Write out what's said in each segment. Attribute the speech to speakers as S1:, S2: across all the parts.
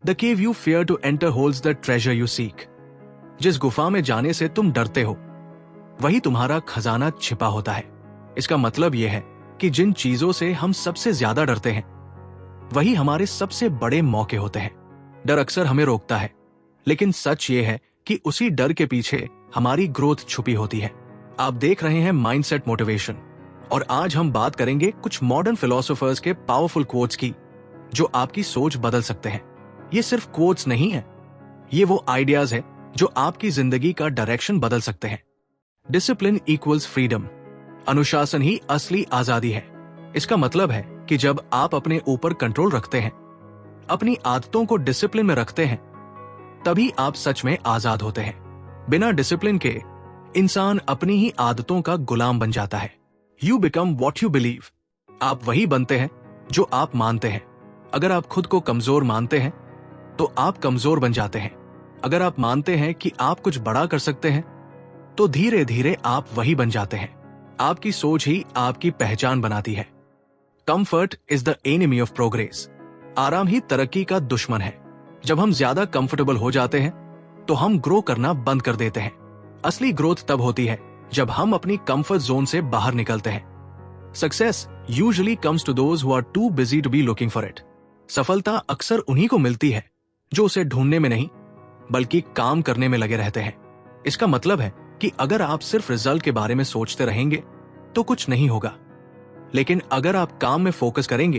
S1: The cave you fear to enter holds the treasure you seek. जिस गुफा में जाने से तुम डरते हो वही तुम्हारा खजाना छिपा होता है। इसका मतलब यह है कि जिन चीजों से हम सबसे ज्यादा डरते हैं वही हमारे सबसे बड़े मौके होते हैं। डर अक्सर हमें रोकता है, लेकिन सच ये है कि उसी डर के पीछे हमारी ग्रोथ छुपी होती है। आप देख रहे हैं माइंडसेट मोटिवेशन, और आज हम बात करेंगे कुछ मॉडर्न फिलोसोफर्स के पावरफुल कोट्स की जो आपकी सोच बदल सकते हैं। ये सिर्फ कोट्स नहीं है, ये वो आइडियाज है जो आपकी जिंदगी का डायरेक्शन बदल सकते हैं। Discipline equals freedom. अनुशासन ही असली आजादी है। इसका मतलब है कि जब आप अपने ऊपर कंट्रोल रखते हैं, अपनी आदतों को डिसिप्लिन में रखते हैं, तभी आप सच में आजाद होते हैं। बिना डिसिप्लिन के इंसान अपनी ही आदतों का गुलाम बन जाता है। You become what you believe. आप वही बनते हैं जो आप मानते हैं। अगर आप खुद को कमजोर मानते हैं तो आप कमजोर बन जाते हैं। अगर आप मानते हैं कि आप कुछ बड़ा कर सकते हैं तो धीरे धीरे आप वही बन जाते हैं। आपकी सोच ही आपकी पहचान बनाती है। Comfort is the enemy of progress. आराम ही तरक्की का दुश्मन है। जब हम ज्यादा कंफर्टेबल हो जाते हैं तो हम ग्रो करना बंद कर देते हैं। असली ग्रोथ तब होती है जब हम अपनी कंफर्ट जोन से बाहर निकलते हैं। Success usually comes to those who are too busy to be looking for it. सफलता अक्सर उन्हीं को मिलती है जो उसे ढूंढने में नहीं बल्कि काम करने में लगे रहते हैं। इसका मतलब है कि अगर आप सिर्फ रिजल्ट के बारे में सोचते रहेंगे तो कुछ नहीं होगा, लेकिन अगर आप काम में फोकस करेंगे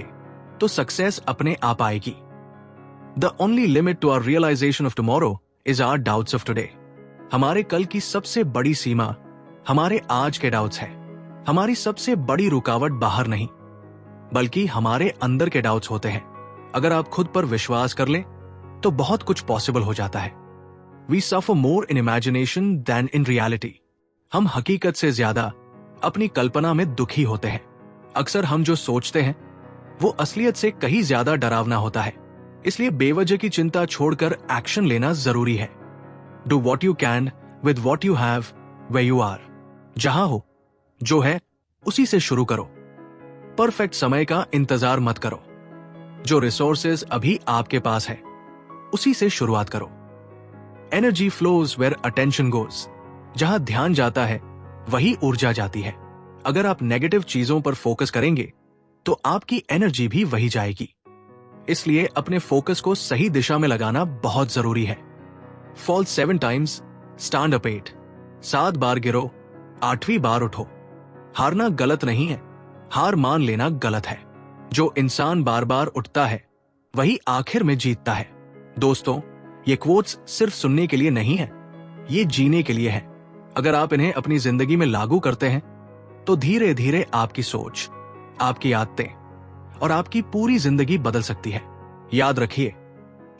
S1: तो सक्सेस अपने आप आएगी। The only limit to our realisation of tomorrow is our doubts of today. हमारे कल की सबसे बड़ी सीमा हमारे आज के डाउट्स है। हमारी सबसे बड़ी रुकावट बाहर नहीं बल्कि हमारे अंदर के डाउट्स होते हैं। अगर आप खुद पर विश्वास कर लें तो बहुत कुछ पॉसिबल हो जाता है। We suffer more in imagination than in reality. हम हकीकत से ज्यादा अपनी कल्पना में दुखी होते हैं। अक्सर हम जो सोचते हैं वो असलियत से कहीं ज्यादा डरावना होता है। इसलिए बेवजह की चिंता छोड़कर एक्शन लेना जरूरी है। Do what you can with what you have where you are. जहां हो जो है उसी से शुरू करो। परफेक्ट समय का इंतजार मत करो। जो रिसोर्सेज अभी आपके पास है उसी से शुरुआत करो। Energy flows where attention goes. जहां ध्यान जाता है वही ऊर्जा जाती है। अगर आप नेगेटिव चीजों पर फोकस करेंगे तो आपकी एनर्जी भी वही जाएगी। इसलिए अपने फोकस को सही दिशा में लगाना बहुत जरूरी है। Fall 7 times, stand up 8। 7 बार गिरो, 8वीं बार उठो। हारना गलत नहीं है, हार मान लेना गलत है। जो इंसान बार बार उठता है वही आखिर में जीतता है। दोस्तों, ये कोट्स सिर्फ सुनने के लिए नहीं है, ये जीने के लिए है। अगर आप इन्हें अपनी जिंदगी में लागू करते हैं तो धीरे धीरे आपकी सोच, आपकी आदतें और आपकी पूरी जिंदगी बदल सकती है। याद रखिए,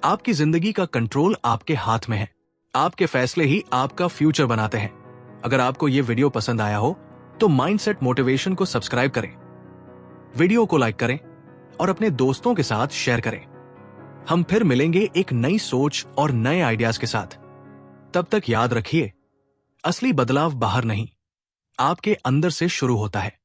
S1: आपकी जिंदगी का कंट्रोल आपके हाथ में है। आपके फैसले ही आपका फ्यूचर बनाते हैं। अगर आपको यह वीडियो पसंद आया हो तो माइंडसेट मोटिवेशन को सब्सक्राइब करें, वीडियो को लाइक करें और अपने दोस्तों के साथ शेयर करें। हम फिर मिलेंगे एक नई सोच और नए आइडियाज के साथ। तब तक याद रखिए, असली बदलाव बाहर नहीं, आपके अंदर से शुरू होता है।